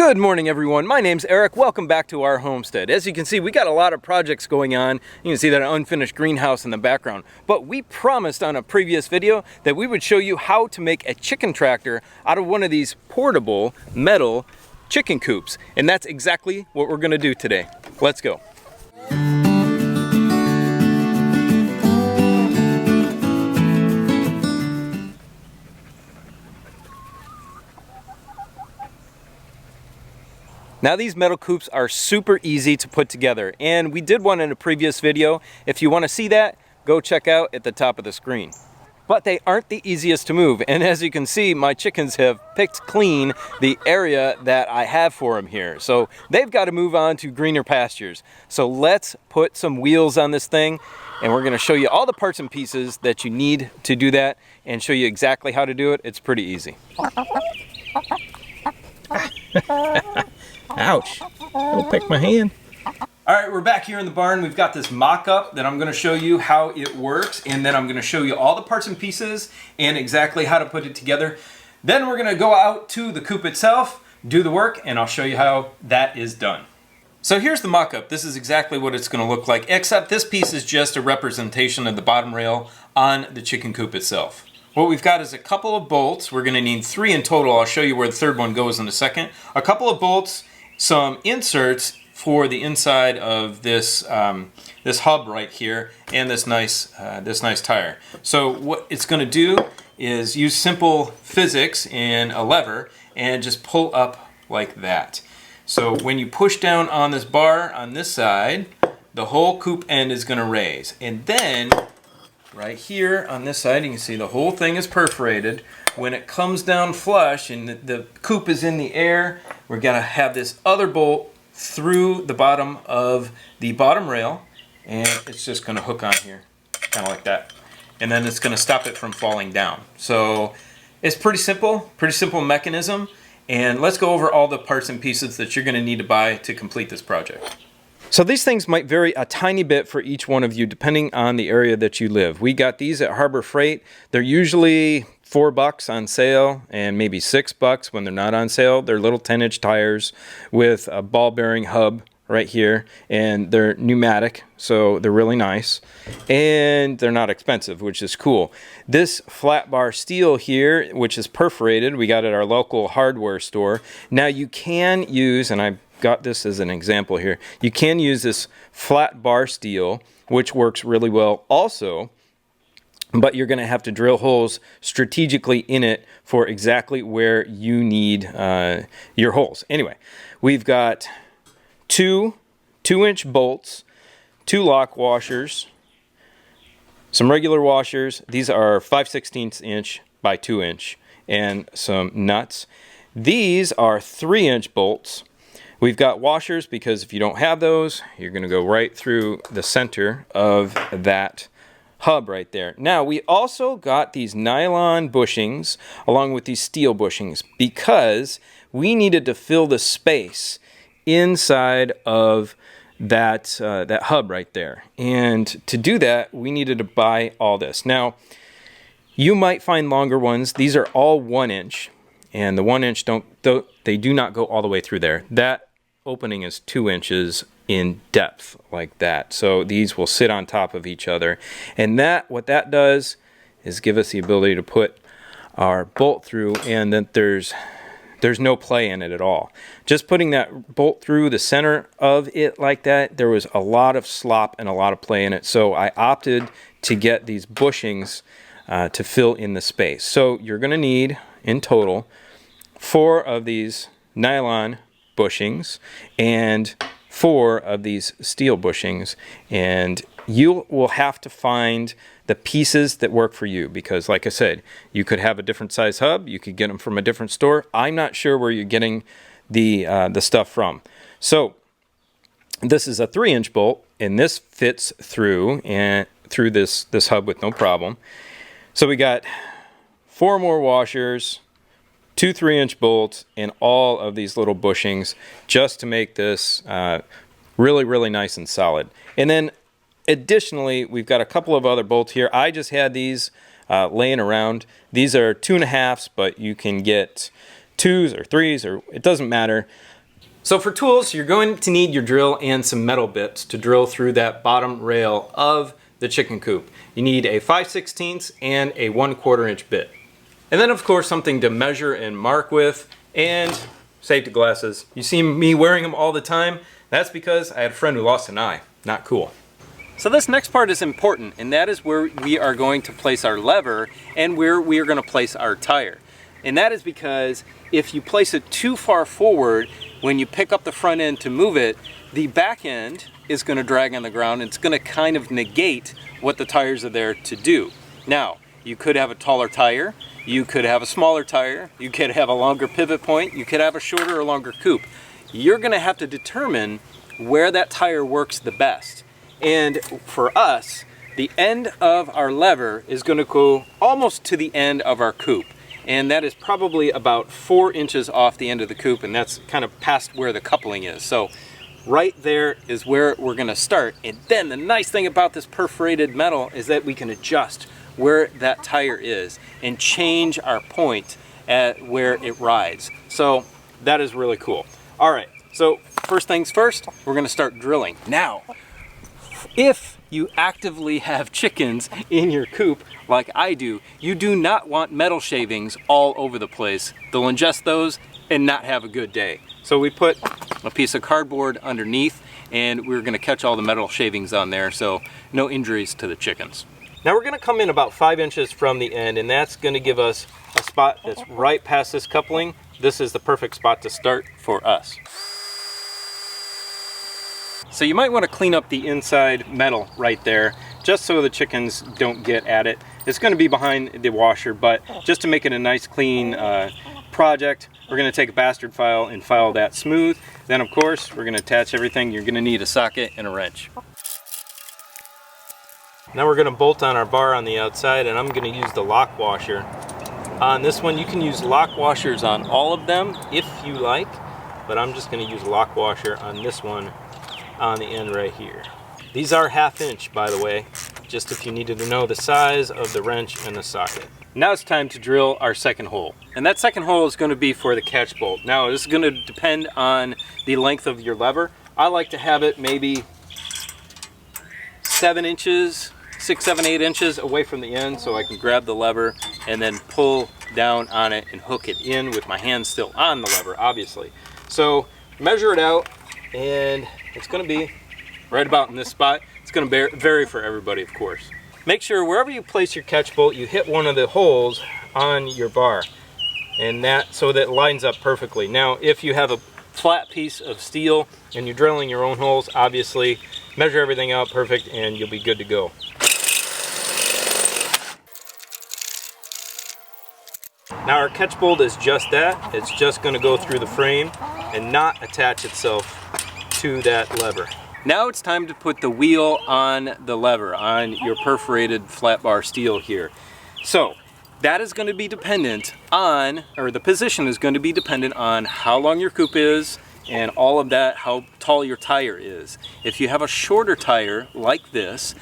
Good morning, everyone. My name's Eric. Welcome back to our homestead. As you can see, we got a lot of projects going on. You can see that unfinished greenhouse in the background. But we promised on a previous video that we would show you how to make a chicken tractor out of one of these portable metal chicken coops. And that's exactly what we're gonna do today. Let's go. Now these metal coops are super easy to put together, and we did one in a previous video. If you want to see that, go check out at the top of the screen. But they aren't the easiest to move, and as you can see, my chickens have picked clean the area that I have for them here. So they've got to move on to greener pastures. So let's put some wheels on this thing, and we're going to show you all the parts and pieces that you need to do that and show you exactly how to do it. It's pretty easy. Ouch, don't pick my hand. All right, we're back here in the barn. We've got this mock-up that I'm gonna show you how it works, and then I'm gonna show you all the parts and pieces and exactly how to put it together. Then we're gonna go out to the coop itself, do the work, and I'll show you how that is done. So here's the mock-up. This is exactly what it's gonna look like, except this piece is just a representation of the bottom rail on the chicken coop itself. What we've got is a couple of bolts. We're gonna need 3 in total. I'll show you where the third one goes in a second. A couple of bolts, some inserts for the inside of this this hub right here, and this nice tire. So what it's going to do is use simple physics and a lever and just pull up like that. So when you push down on this bar on this side, the whole coop end is going to raise, and then right here on this side, you can see the whole thing is perforated. When it comes down flush and the coop is in the air, we're gonna have this other bolt through the bottom of the bottom rail, and it's just gonna hook on here, kind of like that. And then it's gonna stop it from falling down. So it's pretty simple mechanism. And let's go over all the parts and pieces that you're gonna need to buy to complete this project. So these things might vary a tiny bit for each one of you depending on the area that you live. We got these at Harbor Freight. They're usually $4 on sale and maybe $6 when they're not on sale. They're little 10-inch tires with a ball bearing hub right here, and they're pneumatic, so they're really nice, and they're not expensive, which is cool. This flat bar steel here, which is perforated, we got at our local hardware store. Now you can use, and I got this as an example here, you can use this flat bar steel, which works really well also, but you're going to have to drill holes strategically in it for exactly where you need your holes. Anyway, we've got two 2-inch bolts, 2 lock washers, some regular washers. These are 5/16 inch by 2 inch, and some nuts. These are 3-inch bolts. We've got washers because if you don't have those, you're going to go right through the center of that hub right there. Now we also got these nylon bushings along with these steel bushings because we needed to fill the space inside of that that hub right there. And to do that, we needed to buy all this. Now you might find longer ones. These are all 1 inch, and the 1 inch they do not go all the way through there. That opening is 2 inches in depth like that. So these will sit on top of each other. And what that does is give us the ability to put our bolt through, and that there's no play in it at all. Just putting that bolt through the center of it like that, there was a lot of slop and a lot of play in it. So I opted to get these bushings to fill in the space. So you're going to need in total 4 of these nylon bushings and 4 of these steel bushings, and you will have to find the pieces that work for you, because like I said, you could have a different size hub, you could get them from a different store. I'm not sure where you're getting the stuff from. So this is a 3-inch bolt, and this fits through this hub with no problem. So we got 4 more washers, 2 3-inch bolts, and all of these little bushings just to make this really nice and solid. And then additionally, we've got a couple of other bolts here. I just had these laying around. These are 2.5s, but you can get 2s or 3s, or it doesn't matter. So for tools, you're going to need your drill and some metal bits to drill through that bottom rail of the chicken coop. You need a 5/16 and a 1/4 inch bit. And then of course something to measure and mark with, and safety glasses. You see me wearing them all the time. That's because I had a friend who lost an eye. Not cool. So this next part is important, and that is where we are going to place our lever and where we are going to place our tire. And that is because if you place it too far forward, when you pick up the front end to move it, the back end is going to drag on the ground, and it's going to kind of negate what the tires are there to do. Now, you could have a taller tire, you could have a smaller tire, you could have a longer pivot point, you could have a shorter or longer coop. You're going to have to determine where that tire works the best. And for us, the end of our lever is going to go almost to the end of our coop. And that is probably about 4 inches off the end of the coop, and that's kind of past where the coupling is. So right there is where we're going to start. And then the nice thing about this perforated metal is that we can adjust where that tire is and change our point at where it rides. So that is really cool. All right, so first things first, we're going to start drilling. Now, if you actively have chickens in your coop like I do, you do not want metal shavings all over the place. They'll ingest those and not have a good day. So we put a piece of cardboard underneath, and we're going to catch all the metal shavings on there, so no injuries to the chickens. Now we're going to come in about 5 inches from the end, and that's going to give us a spot that's right past this coupling. This is the perfect spot to start for us. So you might want to clean up the inside metal right there, just so the chickens don't get at it. It's going to be behind the washer, but just to make it a nice clean project, we're going to take a bastard file and file that smooth. Then of course, we're going to attach everything. You're going to need a socket and a wrench. Now we're going to bolt on our bar on the outside, and I'm going to use the lock washer. On this one, you can use lock washers on all of them if you like, but I'm just going to use a lock washer on this one on the end right here. These are 1/2 inch, by the way, just if you needed to know the size of the wrench and the socket. Now it's time to drill our second hole, and that second hole is going to be for the catch bolt. Now this is going to depend on the length of your lever. I like to have it maybe 7 inches, 6, 7, 8 inches away from the end, so I can grab the lever and then pull down on it and hook it in with my hand still on the lever, obviously. So measure it out, and it's going to be right about in this spot. It's going to vary for everybody, of course. Make sure wherever you place your catch bolt, you hit one of the holes on your bar, and that so that it lines up perfectly. Now, if you have a flat piece of steel and you're drilling your own holes, obviously measure everything out perfect and you'll be good to go. Now our catch bolt is just that. It's just going to go through the frame and not attach itself to that lever. Now it's time to put the wheel on the lever, on your perforated flat bar steel here. So that is going to be dependent on, or the position is going to be dependent on how long your coop is and all of that, how tall your tire is. If you have a shorter tire like this,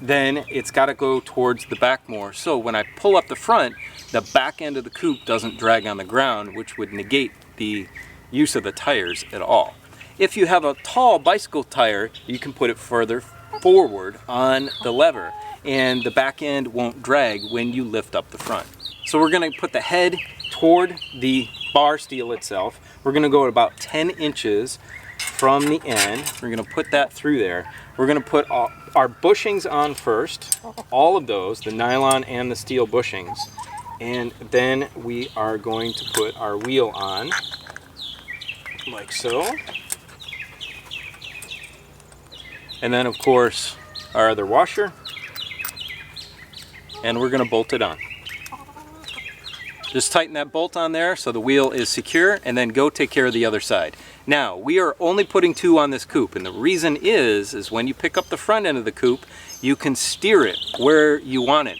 then it's got to go towards the back more. So when I pull up the front, the back end of the coop doesn't drag on the ground, which would negate the use of the tires at all. If you have a tall bicycle tire, you can put it further forward on the lever, and the back end won't drag when you lift up the front. So we're going to put the head toward the bar steel itself. We're going to go at about 10 inches from the end. We're going to put that through there. We're going to put our bushings on first, all of those, the nylon and the steel bushings, and then we are going to put our wheel on, like so. And then of course our other washer, and we're going to bolt it on. Just tighten that bolt on there so the wheel is secure, and then go take care of the other side. Now we are only putting 2 on this coop, and the reason is when you pick up the front end of the coop, you can steer it where you want it.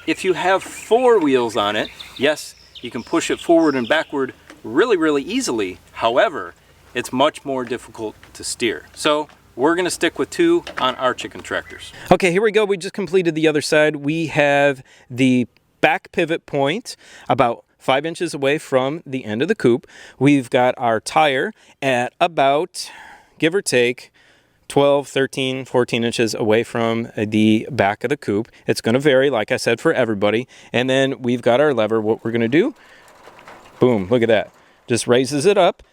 If you have 4 wheels on it, yes, you can push it forward and backward really easily. However, it's much more difficult to steer. So we're going to stick with 2 on our chicken tractors. Okay, here we go. We just completed the other side. We have the back pivot point about 5 inches away from the end of the coop. We've got our tire at about, give or take, 12, 13, 14 inches away from the back of the coop. It's going to vary, like I said, for everybody. And then we've got our lever. What we're going to do, boom, look at that. Just raises it up,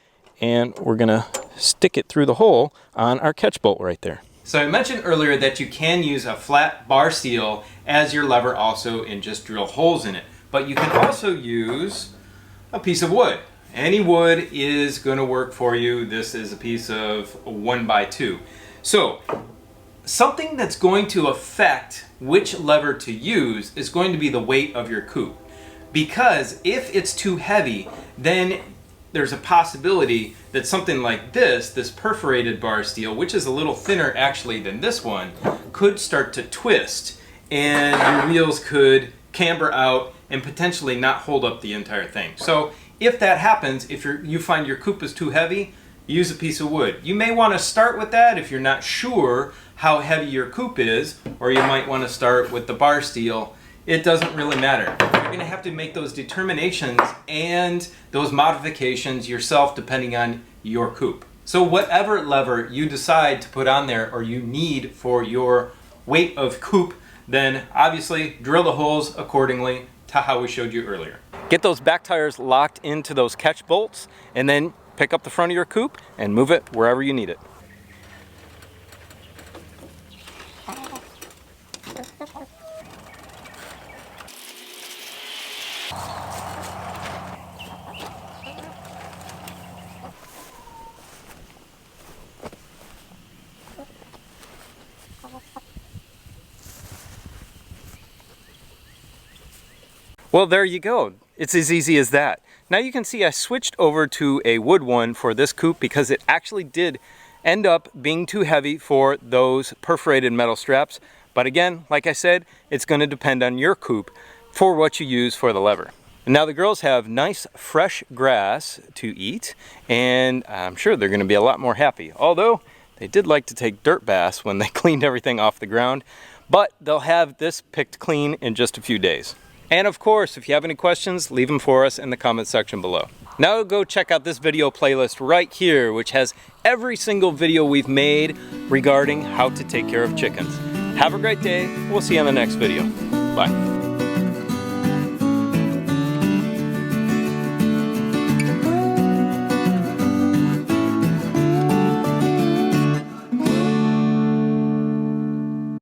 and we're going to stick it through the hole on our catch bolt right there. So I mentioned earlier that you can use a flat bar steel as your lever also and just drill holes in it. But you can also use a piece of wood. Any wood is going to work for you. This is a piece of 1x2. So something that's going to affect which lever to use is going to be the weight of your coop. Because if it's too heavy, then there's a possibility that something like this perforated bar steel, which is a little thinner actually than this one, could start to twist and your wheels could camber out and potentially not hold up the entire thing. So if that happens, if you find your coop is too heavy, use a piece of wood. You may want to start with that if you're not sure how heavy your coop is, or you might want to start with the bar steel. It doesn't really matter. You're going to have to make those determinations and those modifications yourself depending on your coop. So whatever lever you decide to put on there or you need for your weight of coop, then obviously drill the holes accordingly to how we showed you earlier. Get those back tires locked into those catch bolts and then pick up the front of your coop and move it wherever you need it. Well, there you go. It's as easy as that. Now you can see I switched over to a wood one for this coop because it actually did end up being too heavy for those perforated metal straps. But again, like I said, it's going to depend on your coop for what you use for the lever. And now the girls have nice fresh grass to eat, and I'm sure they're going to be a lot more happy. Although they did like to take dirt baths when they cleaned everything off the ground, but they'll have this picked clean in just a few days. And of course, if you have any questions, leave them for us in the comment section below. Now go check out this video playlist right here, which has every single video we've made regarding how to take care of chickens. Have a great day. We'll see you on the next video. Bye.